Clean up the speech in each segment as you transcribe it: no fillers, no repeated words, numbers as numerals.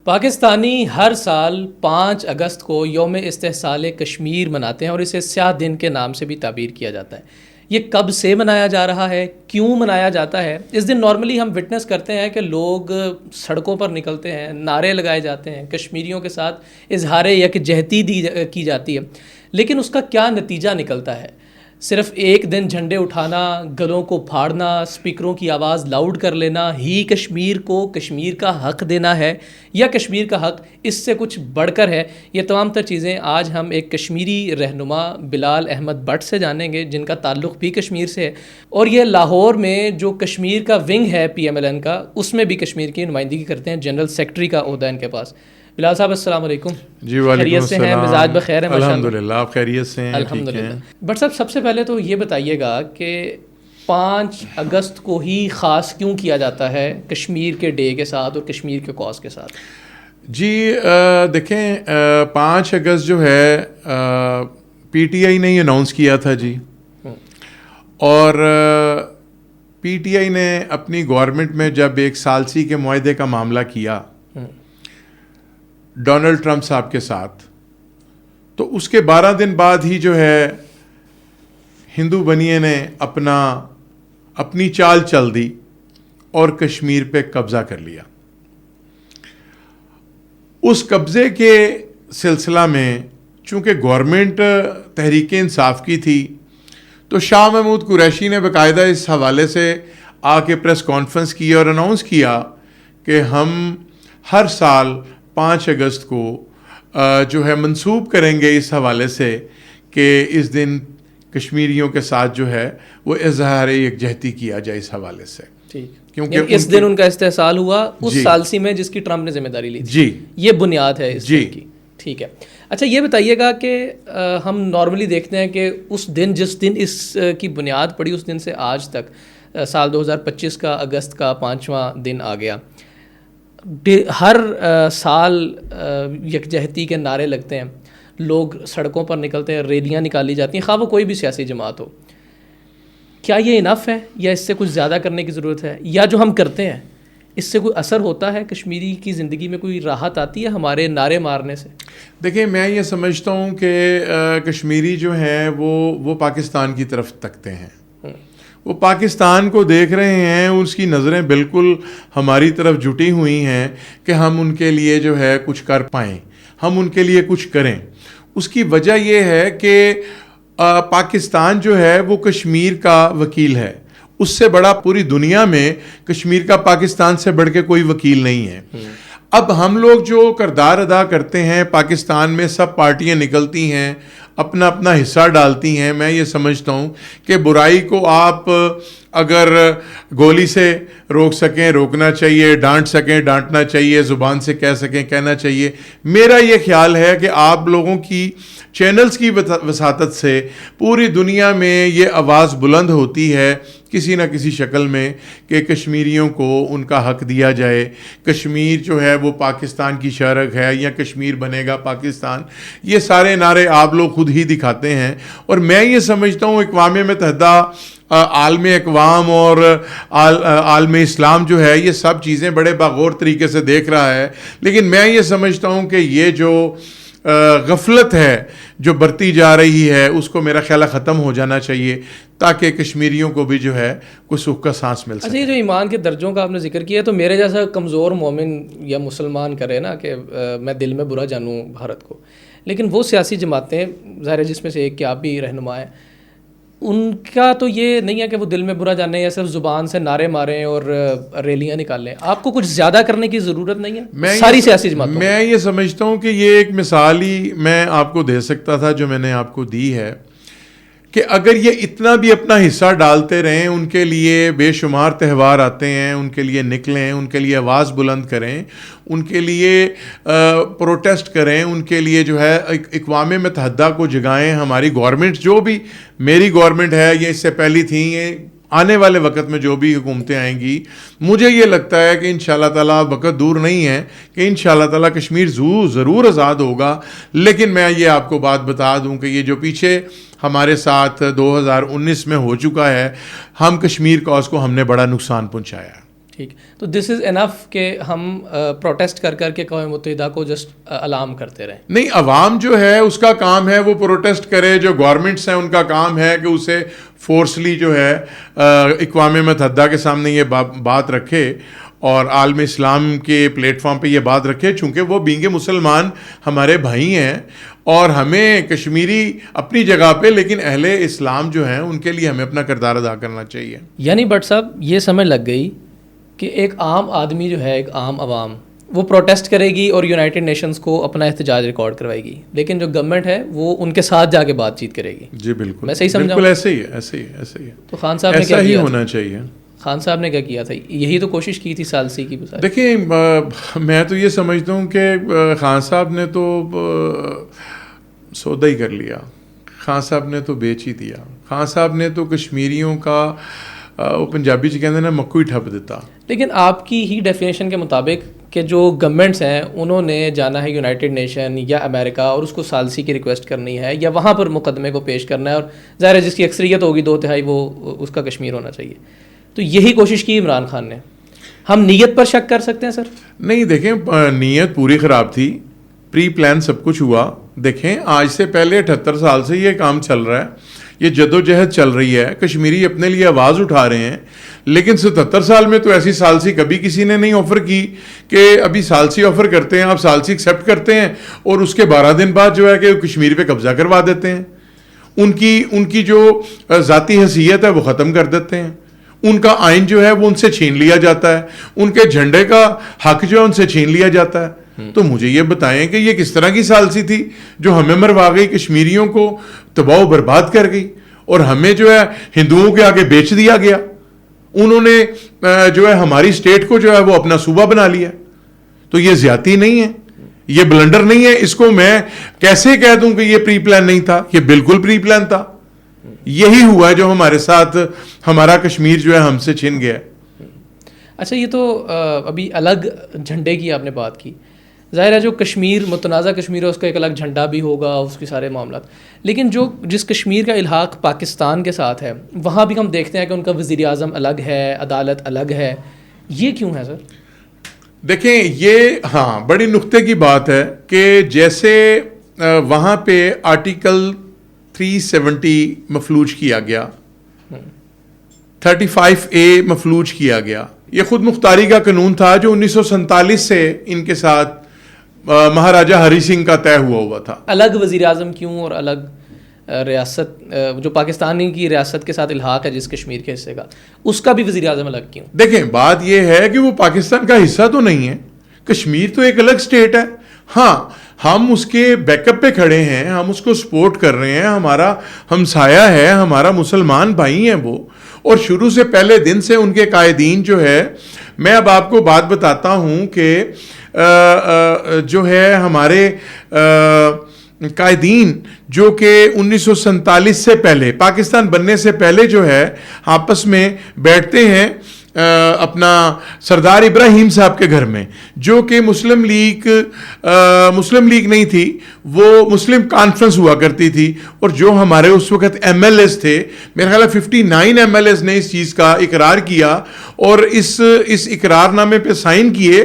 پاکستانی ہر سال 5 اگست کو یوم استحصال کشمیر مناتے ہیں اور اسے سیاہ دن کے نام سے بھی تعبیر کیا جاتا ہے. یہ کب سے منایا جا رہا ہے, کیوں منایا جاتا ہے؟ اس دن نارملی ہم وٹنس کرتے ہیں کہ لوگ سڑکوں پر نکلتے ہیں, نعرے لگائے جاتے ہیں, کشمیریوں کے ساتھ اظہار یکجہتی کی جاتی ہے, لیکن اس کا کیا نتیجہ نکلتا ہے؟ صرف ایک دن جھنڈے اٹھانا, گلوں کو پھاڑنا, اسپیکروں کی آواز لاؤڈ کر لینا ہی کشمیر کو کشمیر کا حق دینا ہے, یا کشمیر کا حق اس سے کچھ بڑھ کر ہے؟ یہ تمام تر چیزیں آج ہم ایک کشمیری رہنما بلال احمد بٹ سے جانیں گے, جن کا تعلق بھی کشمیر سے ہے, اور یہ لاہور میں جو کشمیر کا ونگ ہے PMLN کا, اس میں بھی کشمیر کی نمائندگی کرتے ہیں. جنرل سیکرٹری کا عہدہ ان کے پاس. بلال صاحب السلام علیکم. جی وعلیکم السلام. ہیں, مزاج بخیر ہیں؟ الحمدللہ آپ خیریت سے ہیں؟ الحمدللہ. بٹ صاحب سب سے پہلے تو یہ بتائیے گا کہ 5 اگست کو ہی خاص کیوں کیا جاتا ہے کشمیر کے ڈے کے ساتھ اور کشمیر کے کاز کے ساتھ؟ جی دیکھیں 5 اگست جو ہے PTI نے ہی اناؤنس کیا تھا جی, اور PTI نے اپنی گورنمنٹ میں جب ایک ثالثی کے معاہدے کا معاملہ کیا ڈونلڈ ٹرمپ صاحب کے ساتھ, تو اس کے 12 دن بعد ہی جو ہے ہندو بنیے نے اپنی چال چل دی اور کشمیر پہ قبضہ کر لیا. اس قبضے کے سلسلہ میں چونکہ گورنمنٹ تحریک انصاف کی تھی, تو شاہ محمود قریشی نے باقاعدہ اس حوالے سے آ کے پریس کانفرنس کی اور اناؤنس کیا کہ ہم ہر سال 5 اگست کو جو ہے منسوب کریں گے اس حوالے سے کہ اس دن کشمیریوں کے ساتھ جو ہے وہ اظہار یکجہتی کیا جائے اس حوالے سے. کیونکہ اس دن ان کا استحصال ہوا اس ثالثی میں جس کی ٹرمپ نے ذمہ داری لی تھی. جی یہ بنیاد ہے اس دن کی. ٹھیک ہے. اچھا یہ بتائیے گا کہ ہم نارملی دیکھتے ہیں کہ اس دن جس دن اس کی بنیاد پڑی اس دن سے آج تک سال 2025 کا اگست کا 5واں دن آ گیا. ہر سال یکجہتی کے نعرے لگتے ہیں, لوگ سڑکوں پر نکلتے ہیں, ریلیاں نکالی جاتی ہیں, خواہ وہ کوئی بھی سیاسی جماعت ہو. کیا یہ انف ہے یا اس سے کچھ زیادہ کرنے کی ضرورت ہے, یا جو ہم کرتے ہیں اس سے کوئی اثر ہوتا ہے, کشمیری کی زندگی میں کوئی راحت آتی ہے ہمارے نعرے مارنے سے؟ دیکھیں میں یہ سمجھتا ہوں کہ کشمیری جو ہیں وہ پاکستان کی طرف تکتے ہیں, وہ پاکستان کو دیکھ رہے ہیں, اس کی نظریں بالکل ہماری طرف جھٹی ہوئی ہیں کہ ہم ان کے لیے جو ہے کچھ کر پائیں, ہم ان کے لیے کچھ کریں. اس کی وجہ یہ ہے کہ پاکستان جو ہے وہ کشمیر کا وکیل ہے, اس سے بڑا پوری دنیا میں کشمیر کا پاکستان سے بڑھ کے کوئی وکیل نہیں ہے. اب ہم لوگ جو کردار ادا کرتے ہیں پاکستان میں, سب پارٹیاں نکلتی ہیں, اپنا اپنا حصہ ڈالتی ہیں. میں یہ سمجھتا ہوں کہ برائی کو آپ اگر گولی سے روک سکیں روکنا چاہیے, ڈانٹ سکیں ڈانٹنا چاہیے, زبان سے کہہ سکیں کہنا چاہیے. میرا یہ خیال ہے کہ آپ لوگوں کی چینلز کی وساطت سے پوری دنیا میں یہ آواز بلند ہوتی ہے کسی نہ کسی شکل میں کہ کشمیریوں کو ان کا حق دیا جائے. کشمیر جو ہے وہ پاکستان کی شرح ہے, یا کشمیر بنے گا پاکستان. یہ سارے نعرے آپ لوگ خود ہی دکھاتے ہیں, اور میں یہ سمجھتا ہوں اقوام متحدہ, عالم اقوام اور عالم اسلام جو ہے یہ سب چیزیں بڑے باغور طریقے سے دیکھ رہا ہے. لیکن میں یہ سمجھتا ہوں کہ یہ جو غفلت ہے جو برتی جا رہی ہے اس کو میرا خیال ختم ہو جانا چاہیے, تاکہ کشمیریوں کو بھی جو ہے کوئی سکھ کا سانس مل سکے. اچھا یہ جو ایمان کے درجوں کا آپ نے ذکر کیا, تو میرے جیسا کمزور مومن یا مسلمان کرے نا کہ میں دل میں برا جانوں بھارت کو, لیکن وہ سیاسی جماعتیں ظاہر ہے جس میں سے ایک کہ آپ بھی رہنما ہیں, ان کا تو یہ نہیں ہے کہ وہ دل میں برا جانیں یا صرف زبان سے نعرے ماریں اور ریلیاں نکالیں. آپ کو کچھ زیادہ کرنے کی ضرورت نہیں ہے ساری سیاسی جماعتوں؟ میں یہ سمجھتا ہوں کہ یہ ایک مثال ہی میں آپ کو دے سکتا تھا جو میں نے آپ کو دی ہے, کہ اگر یہ اتنا بھی اپنا حصہ ڈالتے رہیں, ان کے لیے بے شمار تہوار آتے ہیں, ان کے لیے نکلیں, ان کے لیے آواز بلند کریں, ان کے لیے پروٹیسٹ کریں, ان کے لیے جو ہے اقوام متحدہ کو جگائیں. ہماری گورنمنٹ جو بھی, میری گورنمنٹ ہے یا اس سے پہلی تھیں, یہ آنے والے وقت میں جو بھی حکومتیں آئیں گی, مجھے یہ لگتا ہے کہ انشاءاللہ تعالیٰ وقت دور نہیں ہے کہ انشاءاللہ تعالیٰ کشمیر ضرور آزاد ہوگا. لیکن میں یہ آپ کو بات بتا دوں کہ یہ جو پیچھے ہمارے ساتھ 2019 میں ہو چکا ہے, ہم کشمیر کاز کو ہم نے بڑا نقصان پہنچایا ہے. ٹھیک, تو دس از انف کہ ہم پروٹیسٹ کر کر کے اقوام متحدہ کو جسٹ الارم کرتے رہیں؟ نہیں, عوام جو ہے اس کا کام ہے وہ پروٹیسٹ کرے, جو گورنمنٹس ہیں ان کا کام ہے کہ اسے فورسلی جو ہے اقوام متحدہ کے سامنے یہ بات رکھے اور عالم اسلام کے پلیٹ فارم پہ یہ بات رکھے, چونکہ وہ بینگ مسلمان ہمارے بھائی ہیں اور ہمیں کشمیری اپنی جگہ پہ, لیکن اہل اسلام جو ہیں ان کے لیے ہمیں اپنا کردار ادا کرنا چاہیے. یعنی بٹ صاحب یہ سمجھ لگ گئی کہ ایک عام آدمی جو ہے, ایک عام عوام, وہ پروٹیسٹ کرے گی اور یونائٹڈ نیشنز کو اپنا احتجاج ریکارڈ کروائے گی, لیکن جو گورنمنٹ ہے وہ ان کے ساتھ جا کے بات چیت کرے گی. جی بالکل, میں صحیح سمجھا؟ بالکل ایسے ہی ہے, ایسے ہی. تو خان صاحب نے ایسا ہی ہونا چاہیے. خان صاحب نے کیا کیا تھا؟ یہی تو کوشش کی تھی ثالثی کی. دیکھیں, میں تو یہ سمجھتا ہوں کہ خان صاحب نے تو سودا ہی کر لیا, خان صاحب نے تو بیچ ہی دیا, خان صاحب نے تو کشمیریوں کا وہ پنجابی چ کہتے ہیں مکو ہی ٹھپ دیتا. لیکن آپ کی ہی ڈیفینیشن کے مطابق کہ جو گورنمنٹس ہیں انہوں نے جانا ہے یونائٹڈ نیشن یا امریکہ اور اس کو ثالثی کی ریکویسٹ کرنی ہے یا وہاں پر مقدمے کو پیش کرنا ہے, اور ظاہر ہے جس کی اکثریت ہوگی 2/3 وہ اس کا کشمیر ہونا چاہیے. تو یہی کوشش کی عمران خان نے. ہم نیت پر شک کر سکتے ہیں سر؟ نہیں, دیکھیں نیت پوری خراب تھی, پری پلان سب کچھ ہوا. دیکھیں آج سے پہلے 78 سال سے یہ کام چل رہا ہے, یہ جدوجہد چل رہی ہے, کشمیری اپنے لیے آواز اٹھا رہے ہیں, لیکن 77 سال میں تو ایسی ثالثی کبھی کسی نے نہیں آفر کی کہ ابھی ثالثی آفر کرتے ہیں, آپ ثالثی ایکسیپٹ کرتے ہیں اور اس کے 12 دن بعد جو ہے کہ کشمیر پہ قبضہ کروا دیتے ہیں, ان کی جو ذاتی حیثیت ہے وہ ختم کر دیتے ہیں, ان کا آئین جو ہے وہ ان سے چھین لیا جاتا ہے, ان کے جھنڈے کا حق جو ہے ان سے چھین لیا جاتا ہے. تو مجھے یہ بتائیں کہ یہ کس طرح کی ثالثی تھی جو ہمیں مروا گئی, کشمیریوں کو تباہ و برباد کر گئی اور ہمیں جو ہے ہندوؤں کے آگے بیچ دیا گیا. انہوں نے جو ہے ہماری اسٹیٹ کو جو ہے وہ اپنا صوبہ بنا لیا. تو یہ زیادتی نہیں ہے, یہ بلنڈر نہیں ہے. اس کو میں کیسے کہہ دوں کہ یہ پری پلان نہیں تھا؟ یہ بالکل پری پلان تھا. یہی ہوا ہے جو ہمارے ساتھ, ہمارا کشمیر جو ہے ہم سے چھن گیا. اچھا, یہ تو ابھی الگ جھنڈے کی آپ نے بات کی, ظاہر ہے جو کشمیر متنازع کشمیر ہے اس کا ایک الگ جھنڈا بھی ہوگا, اس کے سارے معاملات, لیکن جس کشمیر کا الحاق پاکستان کے ساتھ ہے وہاں بھی ہم دیکھتے ہیں کہ ان کا وزیر اعظم الگ ہے, عدالت الگ ہے. یہ کیوں ہے سر؟ دیکھیں یہ بڑی نقطے کی بات ہے کہ جیسے وہاں پہ آرٹیکل 370 مفلوج کیا گیا, 35A مفلوج کیا گیا. یہ خود مختاری کا قانون تھا جو 1947 سے ان کے ساتھ مہاراجہ ہری سنگھ کا طے ہوا تھا. الگ وزیر اعظم کیوں اور الگ ریاست جو پاکستانی کی ریاست کے ساتھ الحاق ہے جس کشمیر کے حصے کا, اس کا بھی وزیر اعظم الگ کیوں؟ دیکھیں بات یہ ہے کہ وہ پاکستان کا حصہ تو نہیں ہے, کشمیر تو ایک الگ اسٹیٹ ہے. ہاں, ہم اس کے بیک اپ پہ کھڑے ہیں, ہم اس کو سپورٹ کر رہے ہیں, ہمارا ہمسایہ ہے, ہمارا مسلمان بھائی ہیں وہ, اور شروع سے پہلے دن سے ان کے قائدین جو ہے, میں اب آپ کو بات بتاتا ہوں کہ جو ہے ہمارے قائدین جو کہ 1947 سے پہلے, پاکستان بننے سے پہلے جو ہے آپس میں بیٹھتے ہیں اپنا سردار ابراہیم صاحب کے گھر میں, جو کہ مسلم لیگ نہیں تھی, وہ مسلم کانفرنس ہوا کرتی تھی, اور جو ہمارے اس وقت ایم ایل ایز تھے, میرا خیال ہے 59 ایم ایل ایز نے اس چیز کا اقرار کیا اور اس اقرار نامے پہ سائن کیے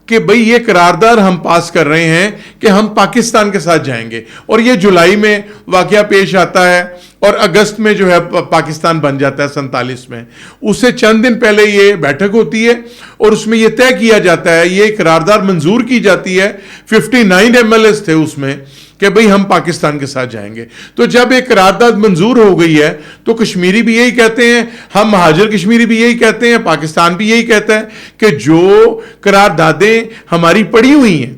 کہ بھئی یہ قرارداد ہم پاس کر رہے ہیں کہ ہم پاکستان کے ساتھ جائیں گے. اور یہ جولائی میں واقعہ پیش آتا ہے اور اگست میں جو ہے پاکستان بن جاتا ہے 47 میں. اس سے چند دن پہلے یہ بیٹھک ہوتی ہے اور اس میں یہ طے کیا جاتا ہے, یہ قرارداد منظور کی جاتی ہے, 59 ایم ایل ایز تھے اس میں, کہ بھئی ہم پاکستان کے ساتھ جائیں گے. تو جب ایک قرارداد منظور ہو گئی ہے تو کشمیری بھی یہی کہتے ہیں, ہم مہاجر کشمیری بھی یہی کہتے ہیں, پاکستان بھی یہی کہتا ہے کہ جو قراردادیں ہماری پڑی ہوئی ہیں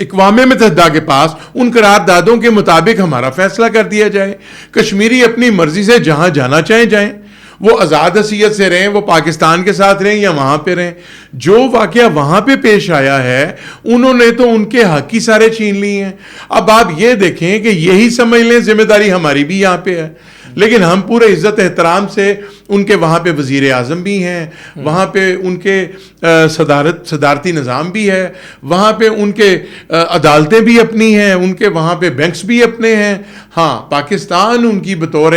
اقوام متحدہ کے پاس, ان قراردادوں کے مطابق ہمارا فیصلہ کر دیا جائے. کشمیری اپنی مرضی سے جہاں جانا چاہیں جائیں, وہ آزاد حیثیت سے رہیں, وہ پاکستان کے ساتھ رہیں یا وہاں پہ رہیں. جو واقعہ وہاں پہ پیش آیا ہے انہوں نے تو ان کے حق کی سارے چھین لی ہیں. اب آپ یہ دیکھیں کہ یہی سمجھ لیں ذمہ داری ہماری بھی یہاں پہ ہے, لیکن ہم پورے عزت احترام سے ان کے وہاں پہ وزیر اعظم بھی ہیں, وہاں پہ ان کے صدارتی نظام بھی ہے, وہاں پہ ان کے عدالتیں بھی اپنی ہیں, ان کے وہاں پہ بینکس بھی اپنے ہیں. ہاں, پاکستان ان کی بطور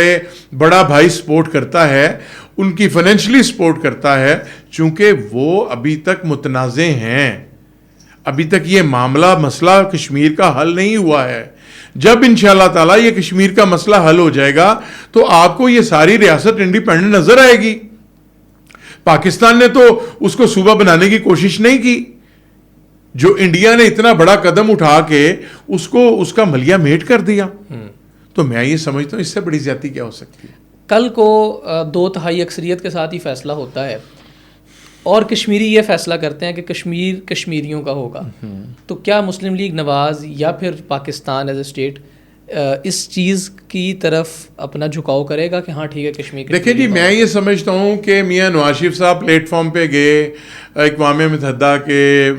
بڑا بھائی سپورٹ کرتا ہے ان کی فائنینشلی سپورٹ کرتا ہے، چونکہ وہ ابھی تک متنازع ہیں، ابھی تک یہ مسئلہ کشمیر کا حل نہیں ہوا ہے. جب انشاءاللہ تعالیٰ یہ کشمیر کا مسئلہ حل ہو جائے گا تو آپ کو یہ ساری ریاست انڈیپینڈنٹ نظر آئے گی. پاکستان نے تو اس کو صوبہ بنانے کی کوشش نہیں کی. جو انڈیا نے اتنا بڑا قدم اٹھا کے اس کا ملیا میٹ کر دیا. تو میں یہ سمجھتا ہوں اس سے بڑی زیادتی کیا ہو سکتی ہے. کل کو 2/3 اکثریت کے ساتھ ہی فیصلہ ہوتا ہے اور کشمیری یہ فیصلہ کرتے ہیں کہ کشمیر کشمیریوں کا ہوگا، تو کیا مسلم لیگ نواز یا پھر پاکستان ایز اے اسٹیٹ اس چیز کی طرف اپنا جھکاؤ کرے گا کہ ہاں ٹھیک ہے کشمیر؟ دیکھیں جی، میں یہ سمجھتا ہوں کہ میاں نواز شریف صاحب پلیٹ فارم پہ گئے، اقوام متحدہ کے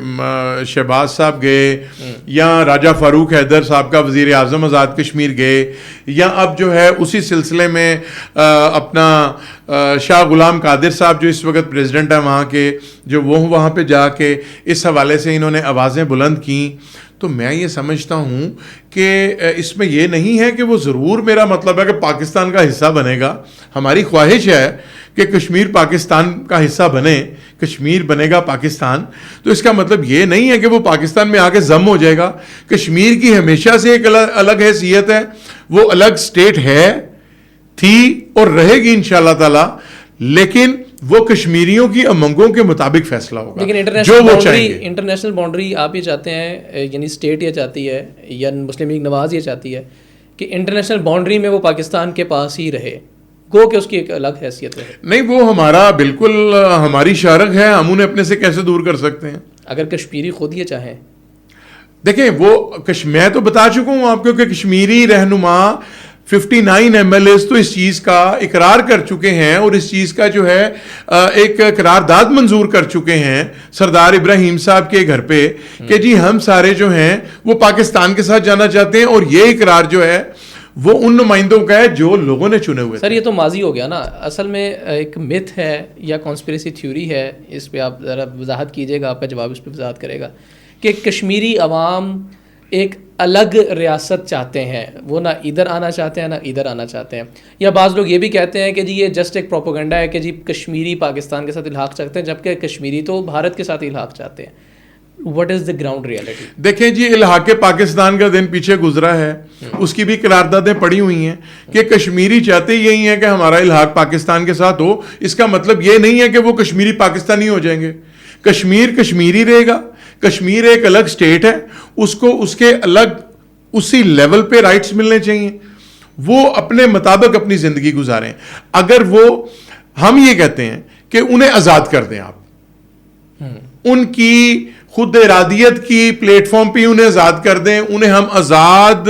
شہباز صاحب گئے، یا راجہ فاروق حیدر صاحب کا وزیر اعظم آزاد کشمیر گئے، یا اب جو ہے اسی سلسلے میں اپنا شاہ غلام قادر صاحب جو اس وقت پریزیڈنٹ ہیں وہاں کے، جو وہ وہاں پہ جا کے اس حوالے سے انہوں نے آوازیں بلند کیں. تو میں یہ سمجھتا ہوں کہ اس میں یہ نہیں ہے کہ وہ ضرور میرا مطلب ہے کہ پاکستان کا حصہ بنے گا. ہماری خواہش ہے کہ کشمیر پاکستان کا حصہ بنے، کشمیر بنے گا پاکستان. تو اس کا مطلب یہ نہیں ہے کہ وہ پاکستان میں آ کے ضم ہو جائے گا. کشمیر کی ہمیشہ سے ایک الگ حیثیت ہے، وہ الگ اسٹیٹ ہے، تھی اور رہے گی انشاءاللہ تعالی، لیکن وہ کشمیریوں کی امنگوں کے مطابق فیصلہ ہوگا. لیکن جو وہ چاہیں گے. انٹرنیشنل باؤنڈری آپ یہ چاہتے ہیں، یعنی اسٹیٹ یہ چاہتی ہے یا مسلم لیگ نواز یہ چاہتی ہے کہ انٹرنیشنل باؤنڈری میں وہ پاکستان کے پاس ہی رہے، گو کہ اس کی ایک الگ حیثیت ہے؟ نہیں، وہ ہمارا بالکل ہماری شارک ہے، ہم انہیں اپنے سے کیسے دور کر سکتے ہیں اگر کشمیری خود یہ چاہیں. دیکھیں میں تو بتا چکا ہوں آپ کو کہ کشمیری رہنما 59 MLAs تو اس چیز کا اقرار کر چکے ہیں اور اس چیز کا جو ہے ایک قرارداد منظور کر چکے ہیں سردار ابراہیم صاحب کے گھر پہ کہ جی ہم سارے جو ہیں وہ پاکستان کے ساتھ جانا چاہتے ہیں. اور یہ اقرار جو ہے وہ ان نمائندوں کا ہے جو لوگوں نے چنے ہوئے. سر یہ تو ماضی ہو گیا نا، اصل میں ایک متھ ہے یا کانسپریسی تھیوری ہے، اس پہ آپ ذرا وضاحت کیجیے گا، آپ کا جواب اس پہ وضاحت کرے گا کہ کشمیری عوام ایک الگ ریاست چاہتے ہیں، وہ نہ ادھر آنا چاہتے ہیں نہ ادھر آنا چاہتے ہیں. یا بعض لوگ یہ بھی کہتے ہیں کہ جی یہ جسٹ ایک پروپیگنڈا ہے کہ جی کشمیری پاکستان کے ساتھ الحاق چاہتے ہیں، جبکہ کشمیری تو بھارت کے ساتھ الحاق چاہتے ہیں. What is the ground reality؟ دیکھیں جی، الحاق پاکستان کا دن پیچھے گزرا ہے، اس کی بھی قراردادیں پڑی ہوئی ہیں کہ کشمیری چاہتے یہی ہیں کہ ہمارا الحاق پاکستان کے ساتھ ہو. اس کا مطلب یہ نہیں ہے کہ وہ کشمیری پاکستانی ہو جائیں گے. کشمیر کشمیری رہے گا. کشمیر ایک الگ اسٹیٹ ہے، اس کو اس کے الگ اسی لیول پہ رائٹس ملنے چاہیے، وہ اپنے مطابق اپنی زندگی گزاریں. اگر ہم یہ کہتے ہیں کہ انہیں آزاد کر دیں، آپ ان کی خود ارادیت کی پلیٹ فارم پہ انہیں آزاد کر دیں، انہیں ہم آزاد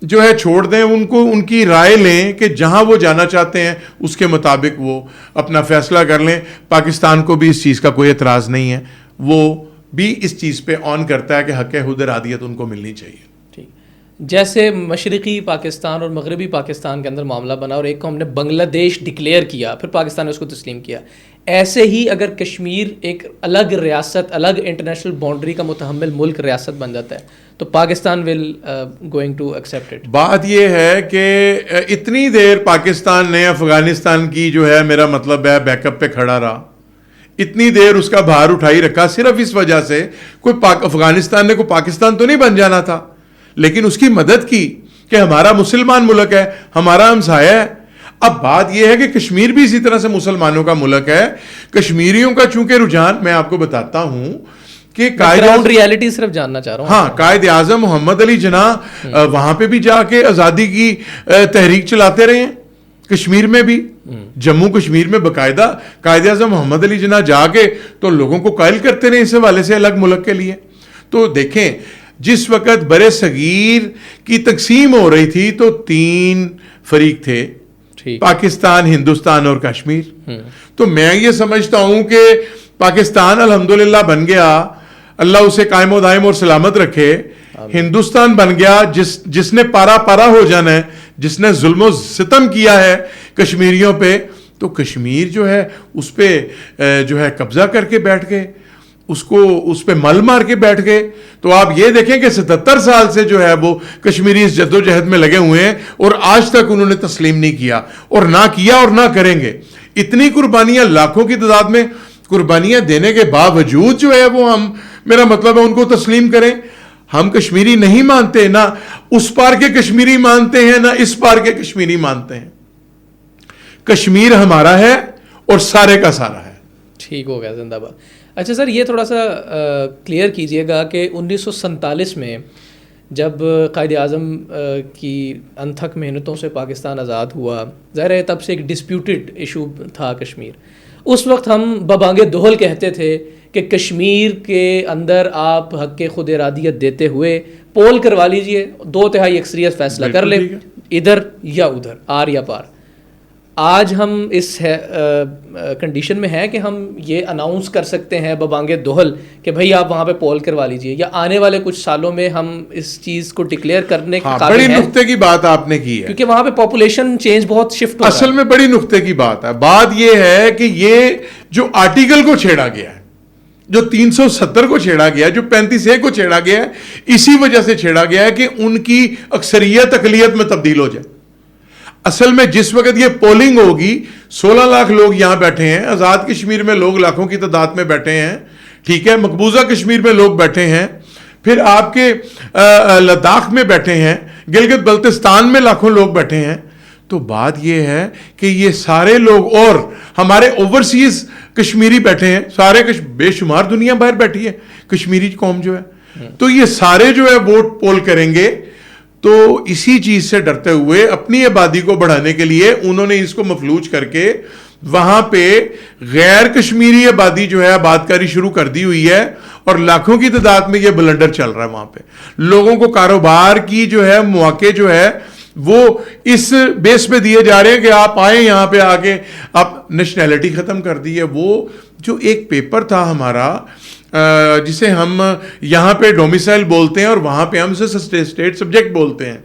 جو ہے چھوڑ دیں، ان کو ان کی رائے لیں کہ جہاں وہ جانا چاہتے ہیں اس کے مطابق وہ اپنا فیصلہ کر لیں. پاکستان کو بھی اس چیز کا کوئی اعتراض نہیں ہے، وہ بھی اس چیز پہ آن کرتا ہے کہ حق خود ارادیت ان کو ملنی چاہیے. جیسے مشرقی پاکستان اور مغربی پاکستان کے اندر معاملہ بنا اور ایک کو ہم نے بنگلہ دیش ڈکلیئر کیا، پھر پاکستان نے اس کو تسلیم کیا، ایسے ہی اگر کشمیر ایک الگ ریاست، الگ انٹرنیشنل باؤنڈری کا متحمل ملک ریاست بن جاتا ہے تو Pakistan will going to accept it. بات یہ ہے کہ اتنی دیر پاکستان نے افغانستان کی جو ہے میرا مطلب ہے بیک اپ پہ کھڑا رہا، اتنی دیر اس کا بھار اٹھائی رکھا صرف اس وجہ سے افغانستان نے کوئی پاکستان تو نہیں بن جانا تھا، لیکن اس کی مدد کی کہ ہمارا مسلمان ملک ہے، ہمارا ہمسایہ ہے. اب بات یہ ہے کہ کشمیر بھی اسی طرح سے مسلمانوں کا ملک ہے. کشمیریوں کا چونکہ رجحان، میں آپ کو بتاتا ہوں کہ گراؤنڈ ریالٹی صرف جاننا چاہ رہا ہوں. ہاں، قائد اعظم محمد علی جناح وہاں پہ بھی جا کے آزادی کی تحریک چلاتے رہے ہیں، کشمیر میں بھی، جموں کشمیر میں باقاعدہ قائد اعظم محمد علی جناح جا کے تو لوگوں کو قائل کرتے رہے اس حوالے سے الگ ملک کے لیے. تو دیکھیں، جس وقت بر صغیر کی تقسیم ہو رہی تھی تو 3 فریق تھے، پاکستان، ہندوستان اور کشمیر. تو میں یہ سمجھتا ہوں کہ پاکستان الحمدللہ بن گیا، اللہ اسے قائم و دائم اور سلامت رکھے. ہندوستان بن گیا جس نے پارا پارا ہو جانا ہے، جس نے ظلم و ستم کیا ہے کشمیریوں پہ، تو کشمیر جو ہے اس پہ جو ہے قبضہ کر کے بیٹھ گئے. اس پہ مل مار کے بیٹھ گئے. تو آپ یہ دیکھیں کہ 77 سال سے جو ہے وہ کشمیری اس جدوجہد میں لگے ہوئے ہیں اور آج تک انہوں نے تسلیم نہیں کیا اور نہ کریں گے. اتنی قربانیاں لاکھوں کی تعداد میں قربانیاں دینے کے باوجود جو ہے وہ میرا مطلب ہے ان کو تسلیم کریں. ہم کشمیری نہیں مانتے, نہ اس پار کے کشمیری مانتے ہیں نہ اس پار کے کشمیری مانتے ہیں. کشمیر ہمارا ہے اور سارے کا سارا ہے. ٹھیک ہو گیا, زندہ باد. اچھا سر, یہ تھوڑا سا کلیئر کیجئے گا کہ 1947 میں جب قائد اعظم کی انتھک محنتوں سے پاکستان آزاد ہوا, ظاہر ہے تب سے ایک ڈسپیوٹڈ ایشو تھا کشمیر. اس وقت ہم ببانگ دہل کہتے تھے کہ کشمیر کے اندر آپ حق خود ارادیت دیتے ہوئے پول کروا لیجئے, 2/3 اکثریت فیصلہ کر لیں ادھر یا ادھر, آر یا پار. آج ہم اس کنڈیشن میں ہیں کہ ہم یہ اناؤنس کر سکتے ہیں ببانگ دہل کہ بھائی آپ وہاں پہ پول کروا لیجئے, یا آنے والے کچھ سالوں میں ہم اس چیز کو ڈکلیئر کرنے کے قابل ہیں؟ بڑی نقطے کی بات آپ نے کی ہے, کیونکہ وہاں پہ پاپولیشن چینج بہت شفٹ ہو رہا ہے. اصل میں بڑی نقطے کی بات ہے. بات یہ ہے کہ یہ جو آرٹیکل کو چھیڑا گیا ہے, جو 370 کو چھیڑا گیا ہے, جو 35A کو چھیڑا گیا ہے, اسی وجہ سے چھیڑا گیا ہے کہ ان کی اکثریت اقلیت میں تبدیل ہو جائے. اصل میں جس وقت یہ پولنگ ہوگی 16 لاکھ لوگ یہاں بیٹھے ہیں, آزاد کشمیر میں لوگ لاکھوں کی تعداد میں بیٹھے ہیں, ٹھیک ہے, مقبوضہ کشمیر میں لوگ بیٹھے ہیں, پھر آپ کے لداخ میں بیٹھے ہیں, گلگت بلتستان میں لاکھوں لوگ بیٹھے ہیں. تو بات یہ ہے کہ یہ سارے لوگ اور ہمارے اوورسیز کشمیری بیٹھے ہیں, سارے بے شمار دنیا باہر بیٹھی ہے کشمیری قوم جو ہے, تو یہ سارے جو ہے ووٹ پول کریں گے. تو اسی چیز سے ڈرتے ہوئے اپنی آبادی کو بڑھانے کے لیے انہوں نے اس کو مفلوج کر کے وہاں پہ غیر کشمیری آبادی جو ہے آباد کاری شروع کر دی ہوئی ہے, اور لاکھوں کی تعداد میں یہ بلنڈر چل رہا ہے. وہاں پہ لوگوں کو کاروبار کی جو ہے مواقع جو ہے وہ اس بیس پہ دیے جا رہے ہیں کہ آپ آئیں یہاں پہ آ کے, آپ نیشنلٹی ختم کر دی ہے. وہ جو ایک پیپر تھا ہمارا جسے ہم یہاں پہ ڈومیسائل بولتے ہیں اور وہاں پہ ہم اسے اسٹیٹ سبجیکٹ بولتے ہیں,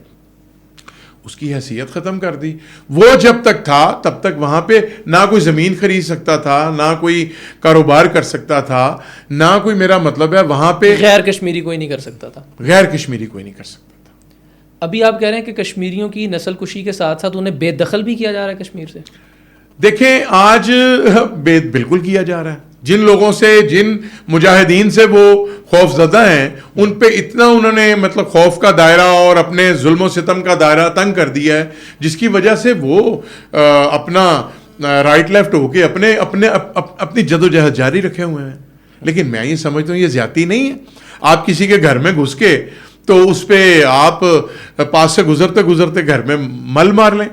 اس کی حیثیت ختم کر دی. وہ جب تک تھا تب تک وہاں پہ نہ کوئی زمین خرید سکتا تھا, نہ کوئی کاروبار کر سکتا تھا, نہ کوئی, میرا مطلب ہے وہاں پہ غیر کشمیری کوئی نہیں کر سکتا تھا, غیر کشمیری کوئی نہیں کر سکتا تھا. ابھی آپ کہہ رہے ہیں کہ کشمیریوں کی نسل کشی کے ساتھ ساتھ انہیں بے دخل بھی کیا جا رہا ہے کشمیر سے. دیکھیں آج بالکل کیا جا رہا ہے. جن لوگوں سے, جن مجاہدین سے وہ خوف زدہ ہیں, ان پہ اتنا انہوں نے مطلب خوف کا دائرہ اور اپنے ظلم و ستم کا دائرہ تنگ کر دیا ہے, جس کی وجہ سے وہ اپنا رائٹ لیفٹ ہو کے اپنی جدوجہد جاری رکھے ہوئے ہیں. لیکن میں یہ سمجھتا ہوں یہ زیادتی نہیں ہے. آپ کسی کے گھر میں گھس کے تو اس پہ آپ پاس سے گزرتے گھر میں مل مار لیں,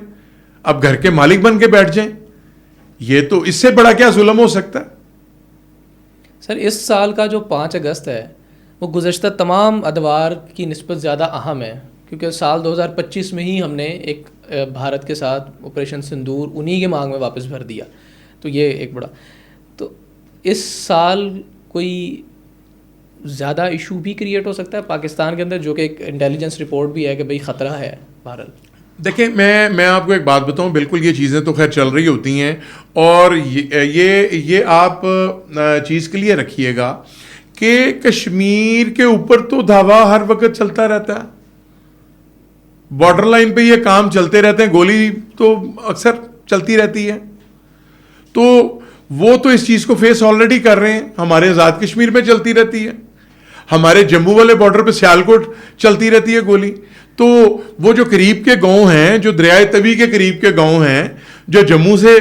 اب گھر کے مالک بن کے بیٹھ جائیں. یہ تو اس سے بڑا کیا ظلم ہو سکتا ہے. سر اس سال کا جو 5 اگست ہے وہ گزشتہ تمام ادوار کی نسبت زیادہ اہم ہے, کیونکہ سال 2025 میں ہی ہم نے ایک بھارت کے ساتھ آپریشن سندور انہی کے مانگ میں واپس بھر دیا. تو یہ ایک بڑا, تو اس سال کوئی زیادہ ایشو بھی کریٹ ہو سکتا ہے پاکستان کے اندر, جو کہ ایک انٹیلیجنس رپورٹ بھی ہے کہ بھئی خطرہ ہے بہرحال. دیکھیں میں آپ کو ایک بات بتاؤں, بالکل یہ چیزیں تو خیر چل رہی ہوتی ہیں, اور یہ آپ چیز کے لیے رکھیے گا کہ کشمیر کے اوپر تو دھاوا ہر وقت چلتا رہتا ہے, بارڈر لائن پہ یہ کام چلتے رہتے ہیں, گولی تو اکثر چلتی رہتی ہے. تو وہ تو اس چیز کو فیس آلریڈی کر رہے ہیں. ہمارے آزاد کشمیر میں چلتی رہتی ہے, ہمارے جموں والے بارڈر پہ سیالکوٹ چلتی رہتی ہے گولی. تو وہ جو قریب کے گاؤں ہیں, جو دریائے توی کے قریب کے گاؤں ہیں, جو جموں سے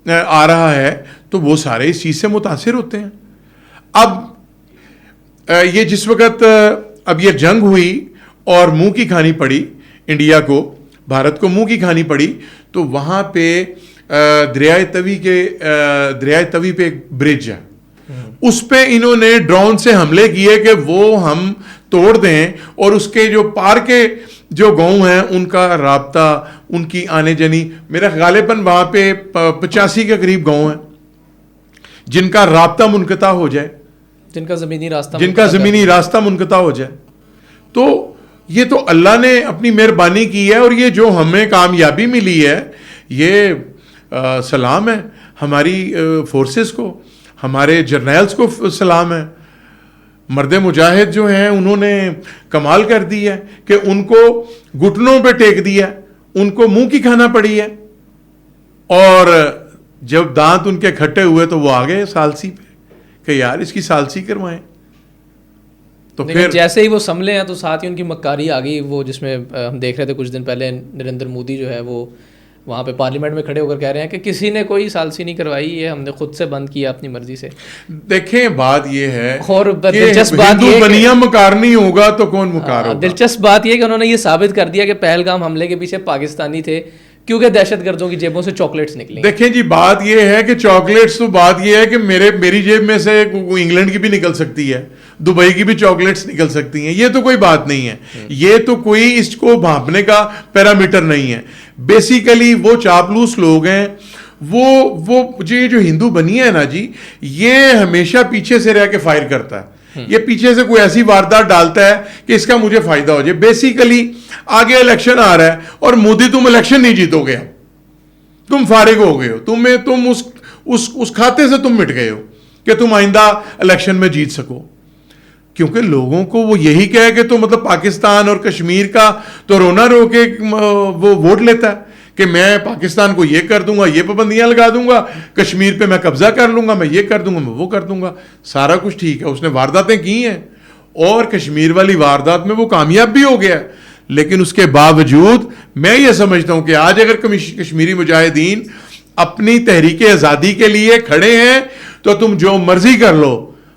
آ رہا ہے, تو وہ سارے اس چیز سے متاثر ہوتے ہیں. اب یہ جس وقت اب یہ جنگ ہوئی اور منہ کی کھانی پڑی انڈیا کو, بھارت کو منہ کی کھانی پڑی, تو وہاں پہ دریائے توی پہ ایک برج ہے, اس پہ انہوں نے ڈرون سے حملے کیے کہ وہ ہم توڑ دیں, اور اس کے جو پار کے جو گاؤں ہیں ان کا رابطہ, ان کی آنے جانی, میرا غالباً وہاں پہ 85 کے قریب گاؤں ہیں جن کا رابطہ منقطع ہو جائے, جن کا زمینی راستہ منقطع ہو جائے. تو یہ تو اللہ نے اپنی مہربانی کی ہے, اور یہ جو ہمیں کامیابی ملی ہے یہ سلام ہے ہماری فورسز کو, ہمارے جرنیلز کو سلام ہے, مرد مجاہد جو ہیں انہوں نے کمال کر دی ہے کہ ان کو گھٹنوں پہ ٹیک دیا, ان کو منہ کی کھانا پڑی ہے, اور جب دانت ان کے کھٹے ہوئے تو وہ آ گئے سالسی پہ کہ یار اس کی سالسی کروائیں. تو پھر جیسے ہی وہ سنبھلے ہیں تو ساتھ ہی ان کی مکاری آ گئی, وہ جس میں ہم دیکھ رہے تھے کچھ دن پہلے نریندر مودی جو ہے وہ وہاں پہ پارلیمنٹ میں کھڑے ہو کر کہہ رہے ہیں کہ کسی نے کوئی سالسی نہیں کروائی, یہ ہم نے خود سے بند کیا اپنی مرضی سے. دیکھیں بات یہ ہے اور کہ دلچسپ بات ہندو بنیا مکار نہیں ہوگا تو کون مکار ہوگا. دلچسپ بات یہ کہ انہوں نے یہ ثابت کر دیا کہ پہلگام حملے کے پیچھے پاکستانی تھے کیونکہ دہشت گردوں کی جیبوں سے چاکلیٹس نکلی. دیکھیں جی بات یہ ہے کہ چاکلیٹس, تو بات یہ ہے کہ میری جیب میں سے انگلینڈ کی بھی نکل سکتی ہے, دبئی کی بھی چاکلیٹس نکل سکتی ہیں, یہ تو کوئی بات نہیں ہے, یہ تو کوئی اس کو بھانپنے کا پیرامیٹر نہیں ہے. بیسیکلی وہ چاپلوس لوگ ہیں, وہ جو ہندو بنی ہے نا جی, یہ ہمیشہ پیچھے سے رہ کے فائر کرتا ہے. یہ پیچھے سے کوئی ایسی واردات ڈالتا ہے کہ اس کا مجھے فائدہ ہو جائے. بیسیکلی آگے الیکشن آ رہا ہے اور مودی تم الیکشن نہیں جیتو گے, تم فارغ ہو گئے ہو, تم اس کھاتے سے تم مٹ گئے ہو کہ تم آئندہ الیکشن میں جیت سکو. کیونکہ لوگوں کو وہ یہی کہے کہ تو مطلب پاکستان اور کشمیر کا تو رونا رو کے وہ ووٹ لیتا ہے کہ میں پاکستان کو یہ کر دوں گا, یہ پابندیاں لگا دوں گا, کشمیر پہ میں قبضہ کر لوں گا, میں یہ کر دوں گا, میں وہ کر دوں گا. سارا کچھ ٹھیک ہے, اس نے وارداتیں کی ہیں اور کشمیر والی واردات میں وہ کامیاب بھی ہو گیا ہے. لیکن اس کے باوجود میں یہ سمجھتا ہوں کہ آج اگر کشمیری مجاہدین اپنی تحریک آزادی کے لیے کھڑے ہیں تو تم جو مرضی کر لو,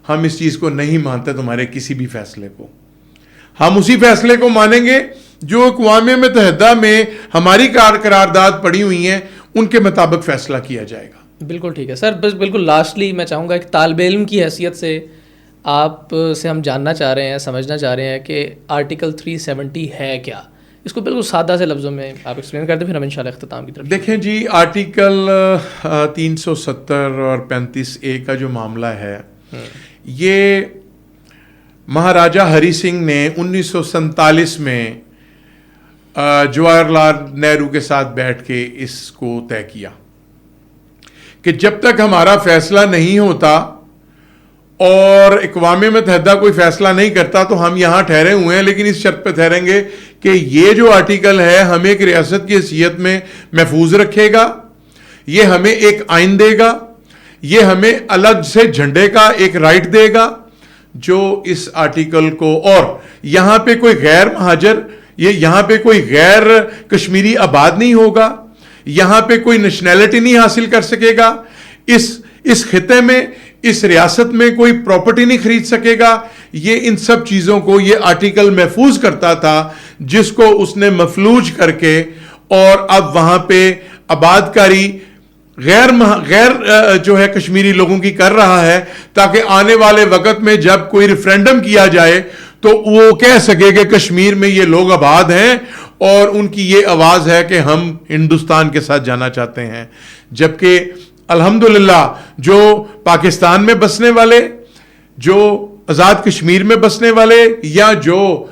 ہم اس چیز کو نہیں مانتے تمہارے کسی بھی فیصلے کو. ہم اسی فیصلے کو مانیں گے جو اقوام متحدہ میں ہماری قرارداد پڑی ہوئی ہیں, ان کے مطابق فیصلہ کیا جائے گا. بالکل ٹھیک ہے سر. بس بالکل لاسٹلی میں چاہوں گا ایک طالب علم کی حیثیت سے آپ سے ہم جاننا چاہ رہے ہیں, سمجھنا چاہ رہے ہیں کہ آرٹیکل 370 ہے کیا, اس کو بالکل سادہ سے لفظوں میں آپ ایکسپلین کر دیں, پھر ہم انشاءاللہ اختتام کی طرف. دیکھیں جی, آرٹیکل 370 اور 35A کا جو معاملہ ہے, یہ مہاراجہ ہری سنگھ نے 1947 میں جواہر لال نہرو کے ساتھ بیٹھ کے اس کو طے کیا کہ جب تک ہمارا فیصلہ نہیں ہوتا اور اقوام متحدہ کوئی فیصلہ نہیں کرتا تو ہم یہاں ٹھہرے ہوئے ہیں, لیکن اس شرط پہ ٹھہریں گے کہ یہ جو آرٹیکل ہے ہمیں ایک ریاست کی حیثیت میں محفوظ رکھے گا, یہ ہمیں ایک آئین دے گا, یہ ہمیں الگ سے جھنڈے کا ایک رائٹ دے گا جو اس آرٹیکل کو, اور یہاں پہ کوئی غیر مہاجر, یہاں پہ کوئی غیر کشمیری آباد نہیں ہوگا, یہاں پہ کوئی نیشنلٹی نہیں حاصل کر سکے گا, اس خطے میں اس ریاست میں کوئی پراپرٹی نہیں خرید سکے گا. یہ ان سب چیزوں کو یہ آرٹیکل محفوظ کرتا تھا, جس کو اس نے مفلوج کر کے اور اب وہاں پہ آباد کاری غیر جو ہے کشمیری لوگوں کی کر رہا ہے, تاکہ آنے والے وقت میں جب کوئی ریفرینڈم کیا جائے تو وہ کہہ سکے کہ کشمیر میں یہ لوگ آباد ہیں اور ان کی یہ آواز ہے کہ ہم ہندوستان کے ساتھ جانا چاہتے ہیں. جبکہ الحمدللہ جو پاکستان میں بسنے والے, جو آزاد کشمیر میں بسنے والے, یا جو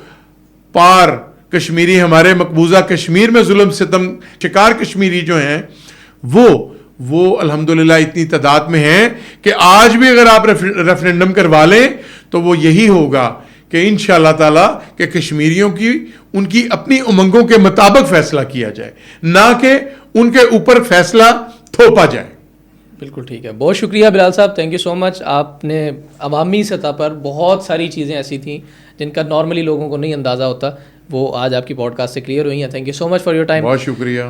پار کشمیری ہمارے مقبوضہ کشمیر میں ظلم ستم شکار کشمیری جو ہیں, وہ الحمدللہ اتنی تعداد میں ہیں کہ آج بھی اگر آپ ریفرینڈم کروا لیں تو وہ یہی ہوگا کہ انشاءاللہ تعالیٰ کہ کشمیریوں کی ان کی اپنی امنگوں کے مطابق فیصلہ کیا جائے, نہ کہ ان کے اوپر فیصلہ تھوپا جائے. بالکل ٹھیک ہے. بہت شکریہ بلال صاحب, تھینک یو سو مچ. آپ نے عوامی سطح پر بہت ساری چیزیں ایسی تھیں جن کا نارملی لوگوں کو نہیں اندازہ ہوتا, وہ آج آپ کی پوڈ کاسٹ سے کلیئر ہوئی ہیں. Thank you so much for your time. بہت شکریہ.